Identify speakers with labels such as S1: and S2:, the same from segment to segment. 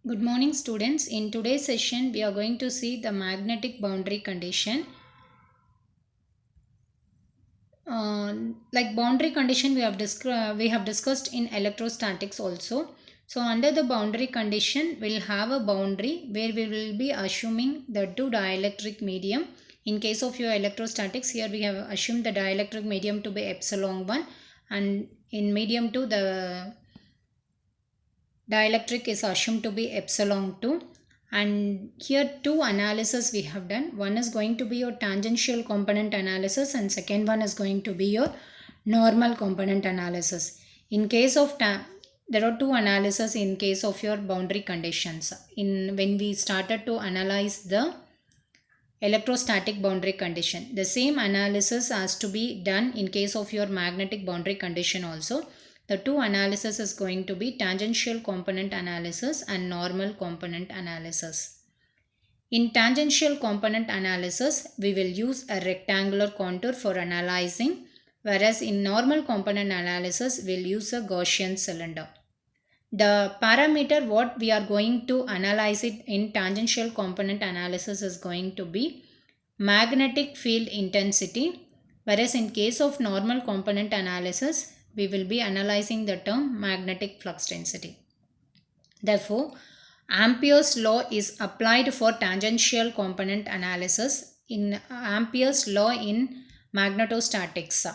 S1: Good morning students. In today's session we are going to see the magnetic boundary condition. Like boundary condition we have discussed in electrostatics also. So under the boundary condition we'll have a boundary where we will be assuming the two dielectric medium. In case of your electrostatics, here we have assumed the dielectric medium to be epsilon 1, and in medium 2 the dielectric is assumed to be epsilon 2. And here two analysis we have done. One is going to be your tangential component analysis and second one is going to be your normal component analysis. In case of there are two analysis in case of your boundary conditions. In when we started to analyze the electrostatic boundary condition, the same analysis has to be done in case of your magnetic boundary condition also. The two analysis is going to be tangential component analysis and normal component analysis. In tangential component analysis we will use a rectangular contour for analyzing, whereas in normal component analysis we'll use a Gaussian cylinder. The parameter what we are going to analyze it in tangential component analysis is going to be magnetic field intensity, whereas in case of normal component analysis we will be analyzing the term magnetic flux density. Therefore, Ampere's law is applied for tangential component analysis. In Ampere's law in magnetostatics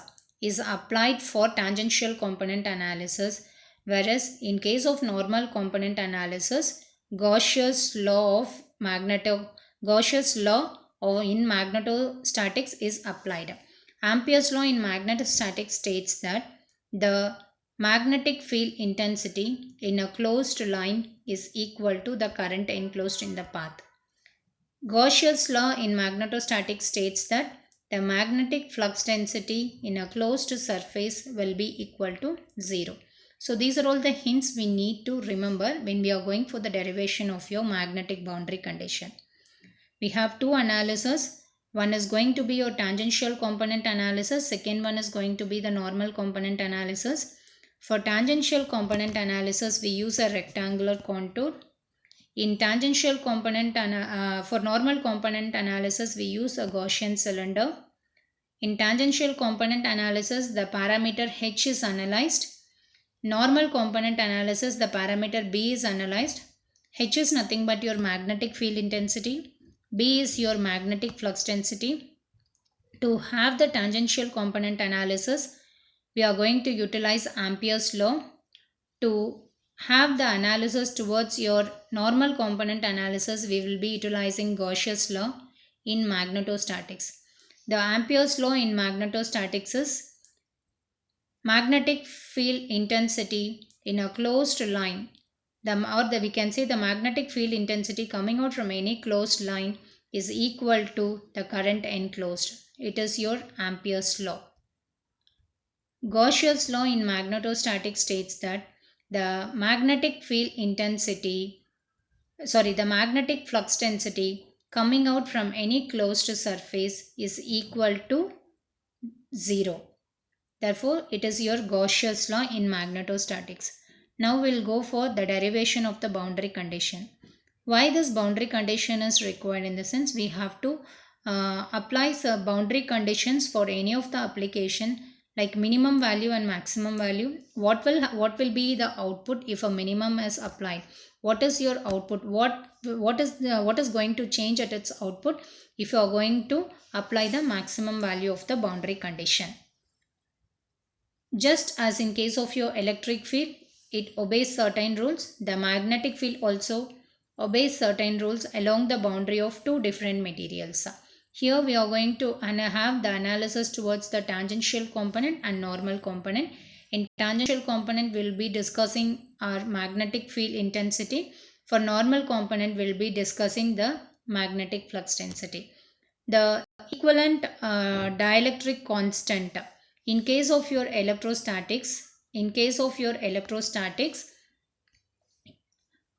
S1: is applied for tangential component analysis, whereas in case of normal component analysis, Gauss's law of Gauss's law in magnetostatics is applied. Ampere's law in magnetostatics states that the magnetic field intensity in a closed line is equal to the current enclosed in the path. Gauss's law in magnetostatics states that the magnetic flux density in a closed surface will be equal to 0. So these are all the hints we need to remember when we are going for the derivation of your magnetic boundary condition. We have two analyses. One is going to be your tangential component analysis. Second one is going to be the normal component analysis. For tangential component analysis, we use a rectangular contour. In tangential component, for normal component analysis, we use a Gaussian cylinder. In tangential component analysis, the parameter H is analyzed. Normal component analysis, the parameter B is analyzed. H is nothing but your magnetic field intensity. B is your magnetic flux density. To have the tangential component analysis, we are going to utilize Ampere's law. To have the analysis towards your normal component analysis, we will be utilizing Gauss's law in magnetostatics. The Ampere's law in magnetostatics is magnetic field intensity in a closed line, we can say the magnetic field intensity coming out from any closed line is equal to the current enclosed. It is your Ampere's law. Gauss's law in magnetostatics states that the magnetic flux density coming out from any closed surface is equal to 0. Therefore, it is your Gauss's law in magnetostatics. Now we'll go for the derivation of the boundary condition. Why this boundary condition is required? In the sense we have to apply some boundary conditions for any of the application, like minimum value and maximum value. What will be the output if a minimum is applied? What is your output? What is going to change at its output if you are going to apply the maximum value of the boundary condition? Just as in case of your electric field, it obeys certain rules, the magnetic field also obeys certain rules along the boundary of two different materials. Here we are going to have the analysis towards the tangential component and normal component. In tangential component, we will be discussing our magnetic field intensity. For normal component, we will be discussing the magnetic flux density. The equivalent dielectric constant in case of your electrostatics,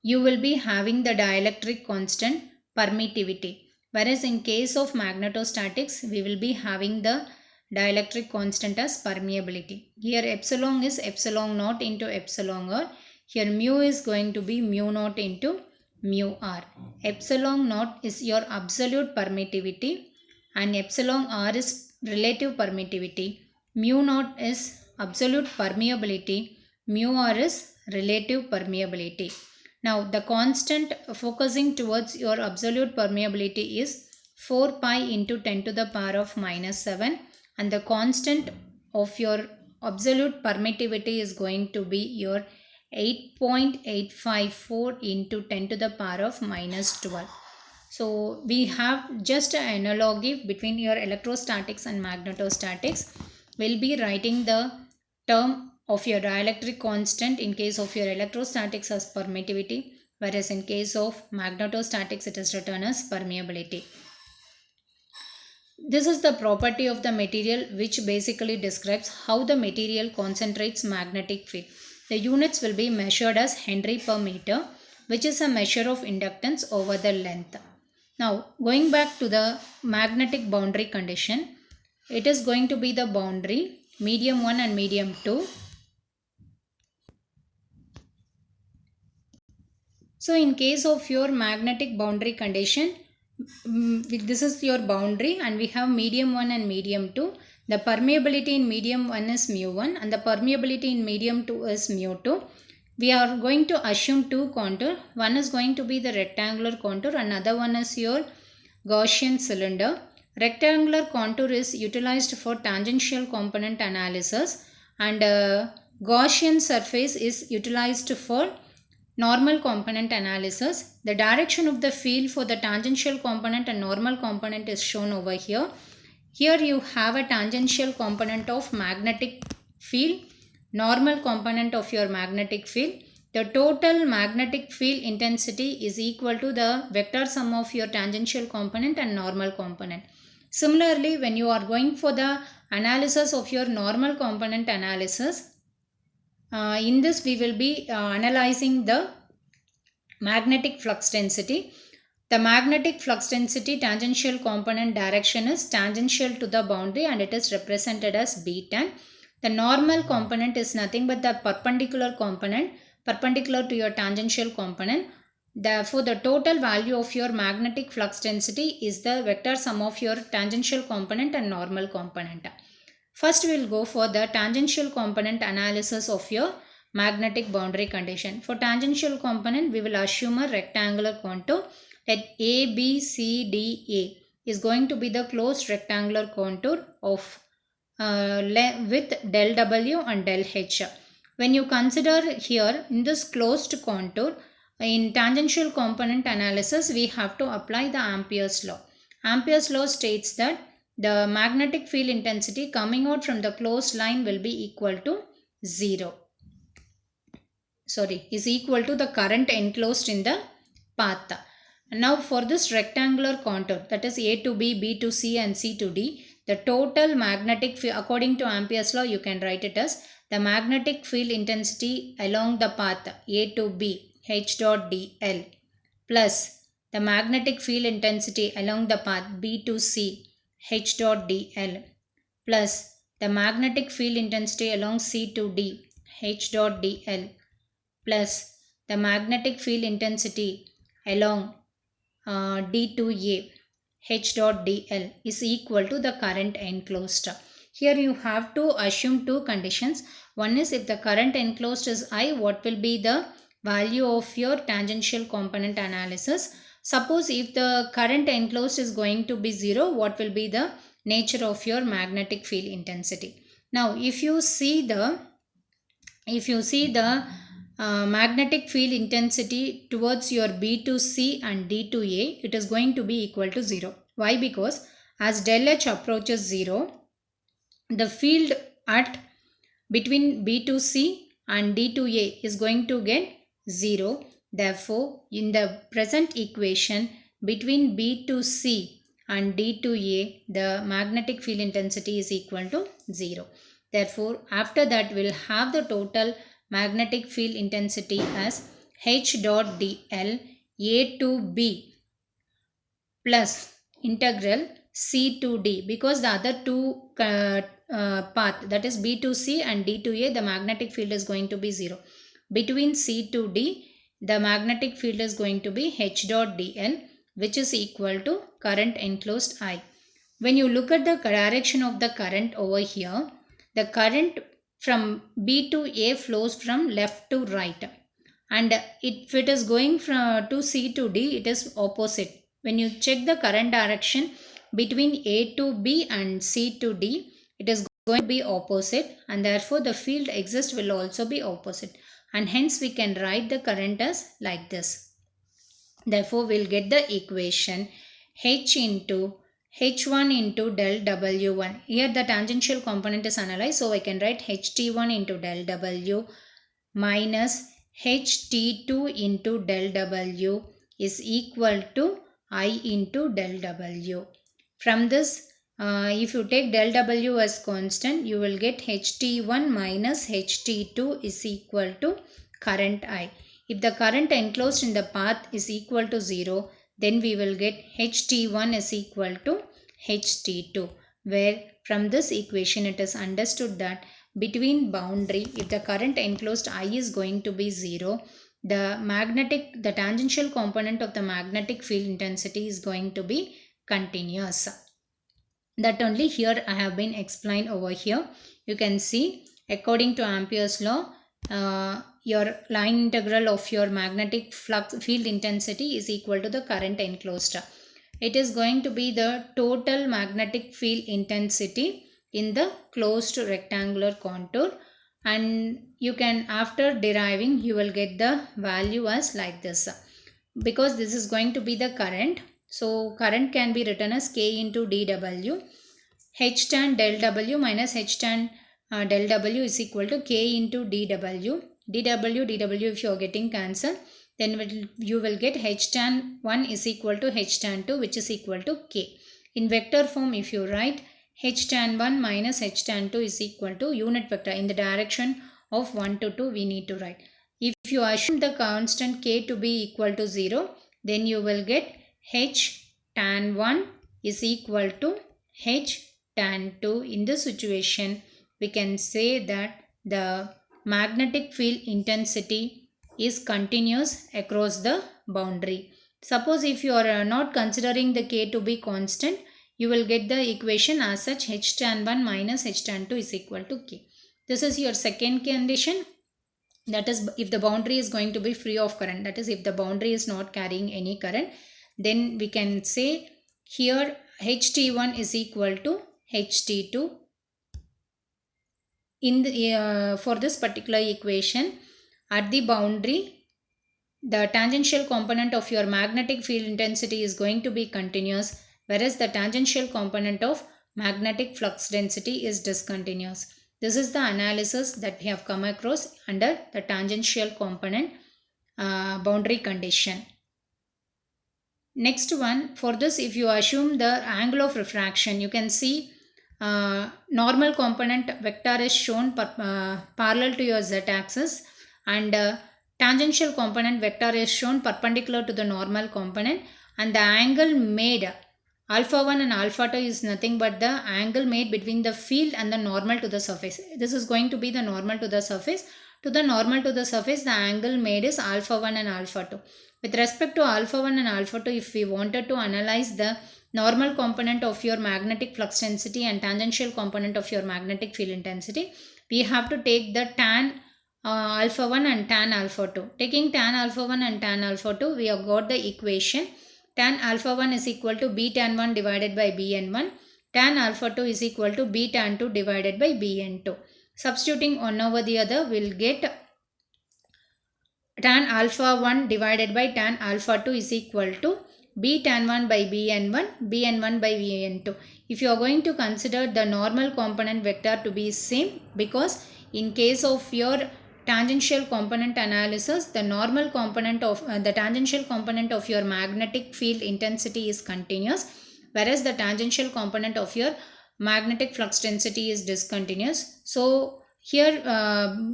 S1: you will be having the dielectric constant permittivity, whereas in case of magnetostatics we will be having the dielectric constant as permeability. Here epsilon is epsilon naught into epsilon r. Here mu is going to be mu naught into mu r. Epsilon naught is your absolute permittivity and epsilon r is relative permittivity. Mu naught is absolute permeability. Mu r is relative permeability. Now the constant focusing towards your absolute permeability is 4 pi into 10 to the power of minus 7, and the constant of your absolute permittivity is going to be your 8.854 into 10 to the power of minus 12. So we have just an analogy between your electrostatics and magnetostatics. We'll be writing the term of your dielectric constant in case of your electrostatics as permittivity, whereas in case of magnetostatics it is written as permeability. This is the property of the material which basically describes how the material concentrates magnetic field. The units will be measured as Henry per meter, which is a measure of inductance over the length. Now going back to the magnetic boundary condition, it is going to be the boundary medium 1 and medium 2. So in case of your magnetic boundary condition, this is your boundary and we have medium 1 and medium 2. The permeability in medium 1 is mu 1 and the permeability in medium 2 is mu 2. We are going to assume two contour. One is going to be the rectangular contour, another one is your Gaussian cylinder. Rectangular contour is utilized for tangential component analysis and Gaussian surface is utilized for normal component analysis. The direction of the field for the tangential component and normal component is shown over here. Here you have a tangential component of magnetic field, normal component of your magnetic field. The total magnetic field intensity is equal to the vector sum of your tangential component and normal component. Similarly, when you are going for the analysis of your normal component analysis, in this we will be analyzing the magnetic flux density. The magnetic flux density tangential component direction is tangential to the boundary and it is represented as B10. The normal component is nothing but the perpendicular component, perpendicular to your tangential component. Therefore, the total value of your magnetic flux density is the vector sum of your tangential component and normal component. First, we will go for the tangential component analysis of your magnetic boundary condition. For tangential component, we will assume a rectangular contour. Let A, B, C, D, A is going to be the closed rectangular contour of with del W and del H. When you consider here in this closed contour, in tangential component analysis, we have to apply the Ampere's law. Ampere's law states that the magnetic field intensity coming out from the closed line will be equal to 0. Is equal to the current enclosed in the path. Now for this rectangular contour, that is A to B, B to C and C to D, the total magnetic field according to Ampere's law, you can write it as the magnetic field intensity along the path A to B, H dot dl, plus the magnetic field intensity along the path B to C, H dot dl, plus the magnetic field intensity along C to D, H dot dl, plus the magnetic field intensity along D to A, H dot dl is equal to the current enclosed. Here you have to assume two conditions. One is if the current enclosed is I, what will be the value of your tangential component analysis? Suppose if the current enclosed is going to be 0, what will be the nature of your magnetic field intensity? Now if you see the magnetic field intensity towards your B to C and D to A, it is going to be equal to 0. Why? Because as del H approaches 0, the field at between B to C and D to A is going to get 0. Therefore, in the present equation between B to C and D to A, the magnetic field intensity is equal to 0. Therefore, after that we will have the total magnetic field intensity as H dot dl A to B plus integral C to D, because the other two path, that is B to C and D to A, the magnetic field is going to be 0. Between C to D, the magnetic field is going to be H dot dl, which is equal to current enclosed I. When you look at the direction of the current over here, the current from B to A flows from left to right, and if it is going from to C to D, it is opposite. When you check the current direction between A to B and C to D, it is going to be opposite, and therefore the field exist will also be opposite, and hence we can write the current as like this. Therefore we'll get the equation H into H1 into del W1. Here the tangential component is analyzed, so I can write HT1 into del W minus HT2 into del W is equal to I into del W. From this, if you take del W as constant, you will get HT1 minus HT2 is equal to current I. If the current enclosed in the path is equal to 0, then we will get HT1 is equal to HT2, where from this equation it is understood that between boundary, if the current enclosed I is going to be 0, the tangential component of the magnetic field intensity is going to be continuous. That only here I have been explained over here. You can see according to Ampere's law, your line integral of your magnetic flux field intensity is equal to the current enclosed. It is going to be the total magnetic field intensity in the closed rectangular contour, and you can, after deriving, you will get the value as like this. Because this is going to be the current, so current can be written as K into dW. H tan del W minus H tan del W is equal to K into dW. dW, if you are getting cancelled, then you will get H tan 1 is equal to H tan 2, which is equal to K. In vector form, if you write H tan 1 minus H tan 2 is equal to unit vector in the direction of 1 to 2, we need to write. If you assume the constant K to be equal to 0, then you will get H tan 1 is equal to H tan 2. In this situation, we can say that the magnetic field intensity is continuous across the boundary. Suppose if you are not considering the K to be constant, you will get the equation as such H tan 1 minus H tan 2 is equal to K. This is your second condition. That is, if the boundary is going to be free of current, that is if the boundary is not carrying any current, then we can say here HT1 is equal to HT2. In the, for this particular equation, at the boundary, the tangential component of your magnetic field intensity is going to be continuous, whereas the tangential component of magnetic flux density is discontinuous. This is the analysis that we have come across under the tangential component boundary condition. Next one, for this, if you assume the angle of refraction, you can see normal component vector is shown parallel to your z-axis, and tangential component vector is shown perpendicular to the normal component, and the angle made alpha 1 and alpha 2 is nothing but the angle made between the field and the normal to the surface. This is going to be the normal to the surface. To the normal to the surface, the angle made is alpha 1 and alpha 2. With respect to alpha 1 and alpha 2, if we wanted to analyze the normal component of your magnetic flux density and tangential component of your magnetic field intensity, we have to take the tan alpha 1 and tan alpha 2. Taking tan alpha 1 and tan alpha 2, we have got the equation tan alpha 1 is equal to b tan 1 divided by bn1. Tan alpha 2 is equal to b tan 2 divided by bn2. Substituting one over the other, we'll get tan alpha 1 divided by tan alpha 2 is equal to b tan 1 by bn1, bn1 by bn2. If you are going to consider the normal component vector to be same, because in case of your tangential component analysis, the normal component of the tangential component of your magnetic field intensity is continuous, whereas the tangential component of your magnetic flux density is discontinuous. So here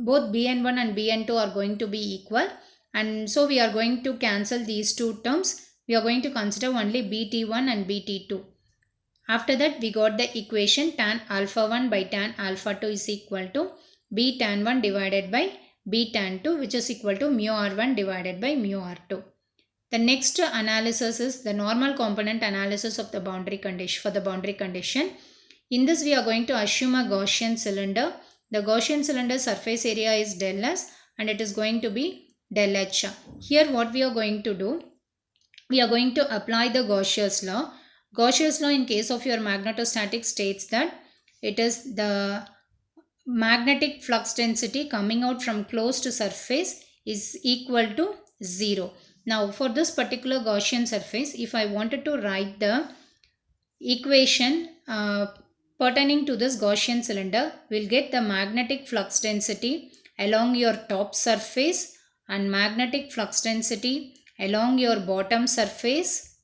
S1: both bn1 and bn2 are going to be equal, and so we are going to cancel these two terms. We are going to consider only bt1 and bt2. After that, we got the equation tan alpha 1 by tan alpha 2 is equal to b tan 1 divided by B tan 2, which is equal to mu r1 divided by mu r2. The next analysis is the normal component analysis of the boundary condition for the boundary condition. In this, we are going to assume a Gaussian cylinder. The Gaussian cylinder surface area is del S and it is going to be del H. Here what we are going to do, we are going to apply the Gauss's law. Gauss's law in case of your magnetostatic states that it is the magnetic flux density coming out from closed surface is equal to 0. Now for this particular Gaussian surface, if I wanted to write the equation pertaining to this Gaussian cylinder, we'll get the magnetic flux density along your top surface and magnetic flux density along your bottom surface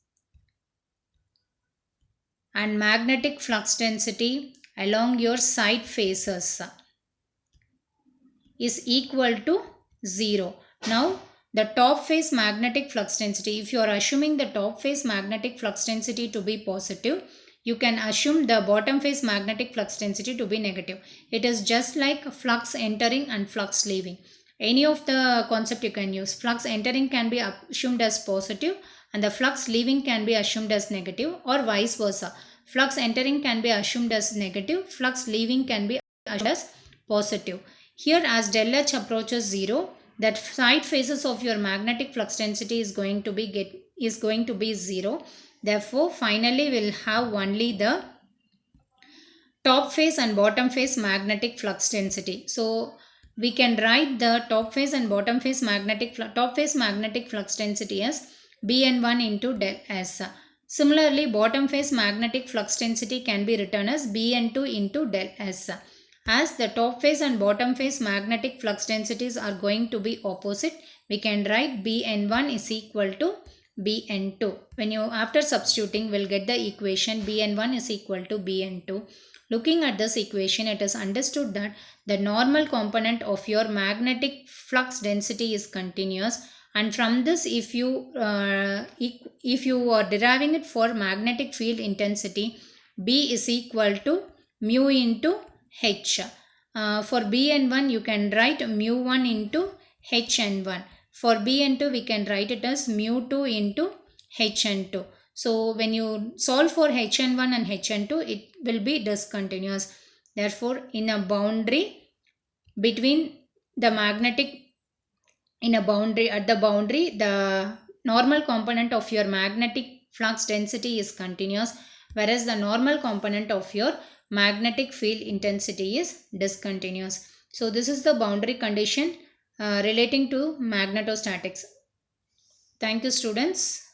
S1: and magnetic flux density along your side faces is equal to 0. Now the top face magnetic flux density, if you are assuming the top face magnetic flux density to be positive, you can assume the bottom face magnetic flux density to be negative. It is just like flux entering and flux leaving. Any of the concept you can use. Flux entering can be assumed as positive and the flux leaving can be assumed as negative, or vice versa. Flux entering can be assumed as negative, flux leaving can be assumed as positive. Here as del H approaches 0, that side faces of your magnetic flux density is going to be 0. Therefore, finally we'll have only the top face and bottom face magnetic flux density. So we can write the top face and bottom face magnetic flux density as Bn1 into del S. Similarly, bottom face magnetic flux density can be written as Bn2 into del S. As the top face and bottom face magnetic flux densities are going to be opposite, we can write Bn1 is equal to Bn2. When you after substituting, we'll get the equation Bn1 is equal to Bn2. Looking at this equation, it is understood that the normal component of your magnetic flux density is continuous, and from this if you are deriving it for magnetic field intensity, B is equal to mu into H. For Bn1 you can write mu1 into Hn1. For Bn2 we can write it as mu2 into Hn2. So when you solve for Hn1 and Hn2, it will be discontinuous. Therefore, in a boundary between the magnetic, at the boundary, the normal component of your magnetic flux density is continuous, whereas the normal component of your magnetic field intensity is discontinuous. So this is the boundary condition relating to magnetostatics. Thank you, students.